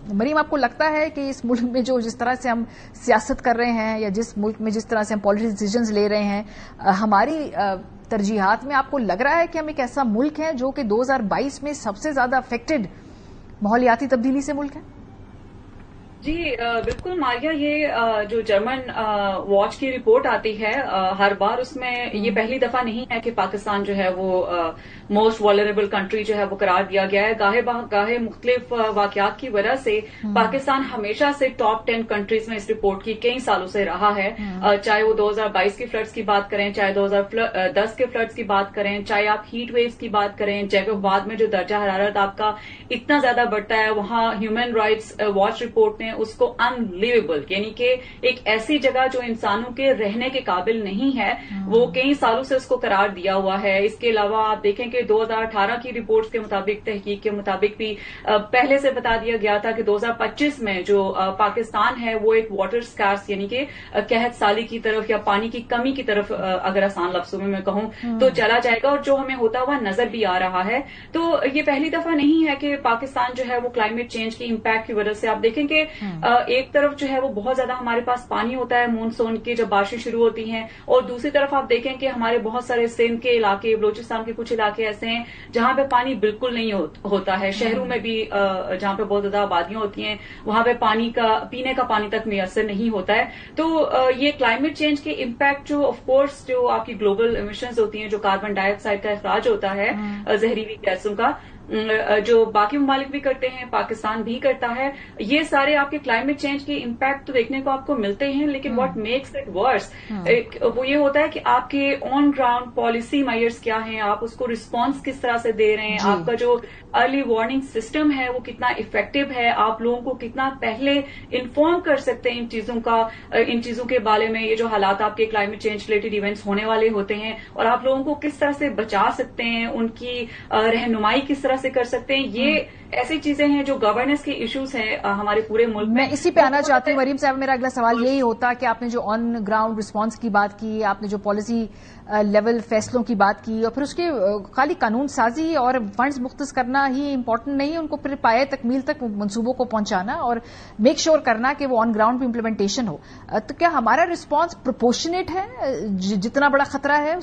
مریم آپ کو لگتا ہے کہ اس ملک میں جو جس طرح سے ہم سیاست کر رہے ہیں یا جس ملک میں جس طرح سے ہم پالیسی ڈیسیژنز لے رہے ہیں ہماری ترجیحات میں آپ کو لگ رہا ہے کہ ہم ایک ایسا ملک ہے جو کہ 2022 میں سب سے زیادہ افیکٹڈ ماحولیاتی تبدیلی سے ملک ہے؟ جی بالکل ماریہ، یہ جو جرمن واچ کی رپورٹ آتی ہے ہر بار، اس میں یہ پہلی دفعہ نہیں ہے کہ پاکستان جو ہے وہ موسٹ والربل کنٹری جو ہے وہ قرار دیا گیا ہے. گاہے مختلف واقعات کی وجہ سے پاکستان ہمیشہ سے ٹاپ 10 کنٹریز میں اس رپورٹ کی کئی سالوں سے رہا ہے. چاہے وہ 2022 کی فلڈز کی بات کریں، چاہے 2010 کے فلڈز کی بات کریں، چاہے آپ ہیٹ ویوز کی بات کریں، جیکب بعد میں جو درجہ حرارت آپ کا اتنا زیادہ بڑھتا ہے، وہاں ہیومن رائٹس واچ رپورٹ نے اس کو انلیویبل، یعنی کہ ایک ایسی جگہ جو انسانوں کے رہنے کے قابل نہیں ہے، وہ کئی سالوں سے اس کو قرار دیا ہوا ہے. اس کے علاوہ آپ دیکھیں کہ 2018 کی رپورٹس کے مطابق، تحقیق کے مطابق بھی پہلے سے بتا دیا گیا تھا کہ 2025 میں جو پاکستان ہے وہ ایک واٹر سکارس یعنی کہ قحط سالی کی طرف یا پانی کی کمی کی طرف اگر آسان لفظوں میں کہوں تو چلا جائے گا، اور جو ہمیں ہوتا ہوا نظر بھی آ رہا ہے. تو یہ پہلی دفعہ نہیں ہے کہ پاکستان جو ہے وہ کلائمیٹ چینج کی امپیکٹ کی وجہ سے، آپ دیکھیں کہ ایک طرف جو ہے وہ بہت زیادہ ہمارے پاس پانی ہوتا ہے مونسون کی جب بارشیں شروع ہوتی ہیں، اور دوسری طرف آپ دیکھیں کہ ہمارے بہت سارے سندھ کے علاقے، بلوچستان کے کچھ علاقے ایسے ہیں جہاں پہ پانی بالکل نہیں ہوتا ہے. شہروں میں بھی جہاں پہ بہت زیادہ آبادیاں ہوتی ہیں وہاں پہ پانی کا پینے کا پانی تک میسر نہیں ہوتا ہے. تو یہ کلائمیٹ چینج کے امپیکٹ جو آف کورس جو آپ کی گلوبل ایمیشنز ہوتی ہیں، جو کاربن ڈائی آکسائڈ کا اخراج ہوتا ہے زہریلی گیسوں کا، جو باقی ممالک بھی کرتے ہیں، پاکستان بھی کرتا ہے، یہ سارے آپ کے کلائمیٹ چینج کے امپیکٹ تو دیکھنے کو آپ کو ملتے ہیں. لیکن واٹ میکس اٹ ورس وہ یہ ہوتا ہے کہ آپ کے آن گراؤنڈ پالیسی میئرز کیا ہیں، آپ اس کو رسپانس کس طرح سے دے رہے ہیں، آپ کا جو ارلی وارننگ سسٹم ہے وہ کتنا افیکٹو ہے، آپ لوگوں کو کتنا پہلے انفارم کر سکتے ہیں ان چیزوں کے بارے میں، یہ جو حالات آپ کے کلائمیٹ چینج ریلیٹڈ ایونٹس ہونے والے ہوتے ہیں، اور آپ لوگوں کو کس طرح سے بچا سکتے ہیں، ان کی رہنمائی کس طرح سے کر سکتے ہیں. یہ ایسی چیزیں ہیں جو گورننس کے ایشوز ہیں ہمارے پورے ملک میں. میں اسی پہ آنا چاہتی ہوں مریم صاحب. میرا اگلا سوال یہی ہوتا کہ آپ نے جو آن گراؤنڈ رسپانس کی بات کی، آپ نے جو پالیسی لیول فیصلوں کی بات کی، اور پھر اس کے خالی قانون سازی اور فنڈز مختص کرنا ہی امپورٹنٹ نہیں ہے، ان کو پھر پائے تکمیل تک منصوبوں کو پہنچانا اور میک شور کرنا کہ وہ آن گراؤنڈ بھی امپلیمنٹیشن ہو. تو کیا ہمارا رسپانس پروپورشنیٹ ہے جتنا بڑا خطرہ ہے؟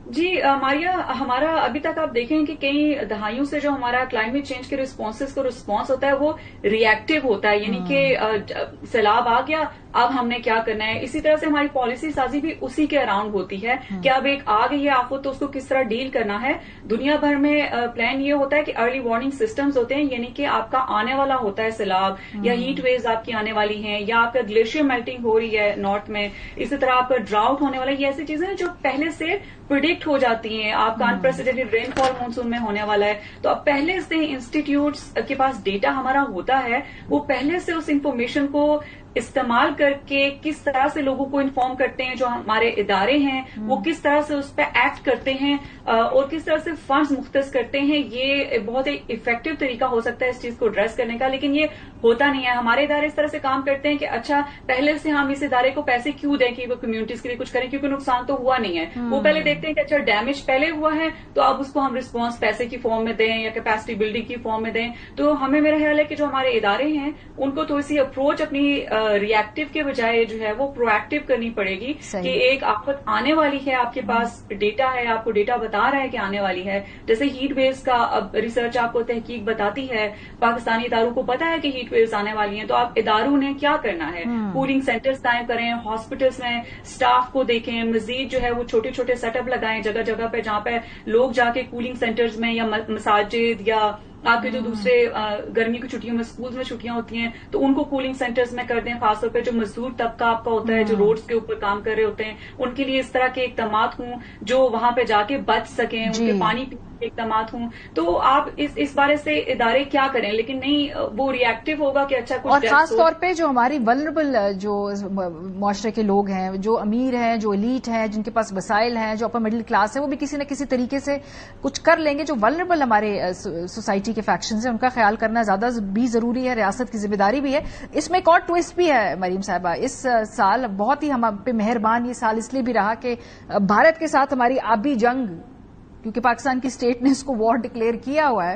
جی ماریہ، ہمارا ابھی تک آپ دیکھیں کہ کئی دہائیوں سے جو ہمارا کلائمیٹ چینج کے رسپانسز کو رسپانس ہوتا ہے وہ ری ایکٹیو ہوتا ہے، یعنی کہ سیلاب آ گیا، اب ہم نے کیا کرنا ہے. اسی طرح سے ہماری پالیسی سازی بھی اسی کے اراؤنڈ ہوتی ہے کہ اب ایک آ گئی ہے آفت تو اس کو کس طرح ڈیل کرنا ہے. دنیا بھر میں پلان یہ ہوتا ہے کہ ارلی وارننگ سسٹمز ہوتے ہیں، یعنی کہ آپ کا آنے والا ہوتا ہے سیلاب یا ہیٹ ویوز آپ کی آنے والی ہیں، یا آپ کا گلیشیئر میلٹنگ ہو رہی ہے نارتھ میں، اسی طرح آپ کا ڈراؤٹ ہونے والا ہے. یہ ایسی چیزیں ہیں جو پہلے سے پریڈکٹ ہو جاتی ہیں. آپ کا انپریسیڈنٹڈ رین فال مانسون میں ہونے والا ہے، تو اب پہلے سے انسٹیٹیوٹس کے پاس ڈیٹا ہمارا ہوتا ہے، وہ پہلے سے اس انفارمیشن کو استعمال کر کے کس طرح سے لوگوں کو انفارم کرتے ہیں. جو ہمارے ادارے ہیں وہ کس طرح سے اس پہ ایکٹ کرتے ہیں اور کس طرح سے فنڈز مختص کرتے ہیں. یہ بہت ہی افیکٹو طریقہ ہو سکتا ہے اس چیز کو ایڈریس کرنے کا، لیکن یہ ہوتا نہیں ہے. ہمارے ادارے اس طرح سے کام کرتے ہیں کہ اچھا پہلے سے ہم اس ادارے کو پیسے کیوں دیں کہ وہ کمیونٹیز کے لیے کچھ کریں، کیونکہ نقصان تو ہوا نہیں ہے. وہ پہلے دیکھتے ہیں کہ اچھا ڈیمیج پہلے ہوا ہے تو اب اس کو ہم رسپانس پیسے کی فارم میں دیں یا کیپیسٹی بلڈنگ کی فارم میں دیں. تو ہمیں میرا خیال ہے کہ جو ہمارے ادارے ہیں ان کو تو اسی اپروچ اپنی ری ایکٹیو کے بجائے جو ہے وہ پرو ایکٹیو کرنی پڑے گی کہ ایک آفت آنے والی ہے، آپ کے پاس ڈیٹا ہے، آپ کو ڈیٹا بتا رہا ہے کہ آنے والی ہے. جیسے ہیٹ ویوز کا اب ریسرچ آپ کو تحقیق بتاتی ہے، پاکستانی اداروں کو پتا ہے کہ ہیٹ ویوز آنے والی ہیں، تو آپ اداروں نے کیا کرنا ہے؟ کولنگ سینٹرز قائم کریں، ہاسپٹلس میں اسٹاف کو دیکھیں، مزید جو ہے وہ چھوٹے چھوٹے سیٹ اپ لگائیں جگہ جگہ پہ جہاں پہ لوگ جا کے کولنگ سینٹرز میں یا مساجد یا آپ کے جو دوسرے گرمی کی چھٹیوں میں اسکولز میں چھٹیاں ہوتی ہیں تو ان کو کولنگ سینٹرز میں کر دیں. خاص طور پہ جو مزدور طبقہ آپ کا ہوتا ہے جو روڈز کے اوپر کام کر رہے ہوتے ہیں ان کے لیے اس طرح کے اقدامات ہوں جو وہاں پہ جا کے بچ سکیں، ان کے پانی پینے کے اقدامات ہوں. تو آپ اس بارے سے ادارے کیا کریں، لیکن نہیں وہ ری ایکٹیو ہوگا کہ اچھا کچھ. اور خاص طور پہ جو ہماری ولنریبل جو معاشرے کے لوگ ہیں، جو امیر ہیں، جو ایلیٹ ہیں، جن کے پاس وسائل ہیں، جو اپر مڈل کلاس ہے، وہ بھی کسی نہ کسی طریقے سے کچھ کر لیں گے. جو ولنریبل ہمارے سوسائٹی کے فیکشنز ہیں ان کا خیال کرنا زیادہ بھی ضروری ہے، ریاست کی ذمہ داری بھی ہے. اس میں ایک اور ٹوسٹ بھی ہے مریم صاحبہ، اس سال بہت ہی ہم پہ مہربان یہ سال اس لیے بھی رہا کہ بھارت کے ساتھ ہماری آبی جنگ، کیونکہ پاکستان کی اسٹیٹ نے اس کو وار ڈکلیئر کیا ہوا ہے،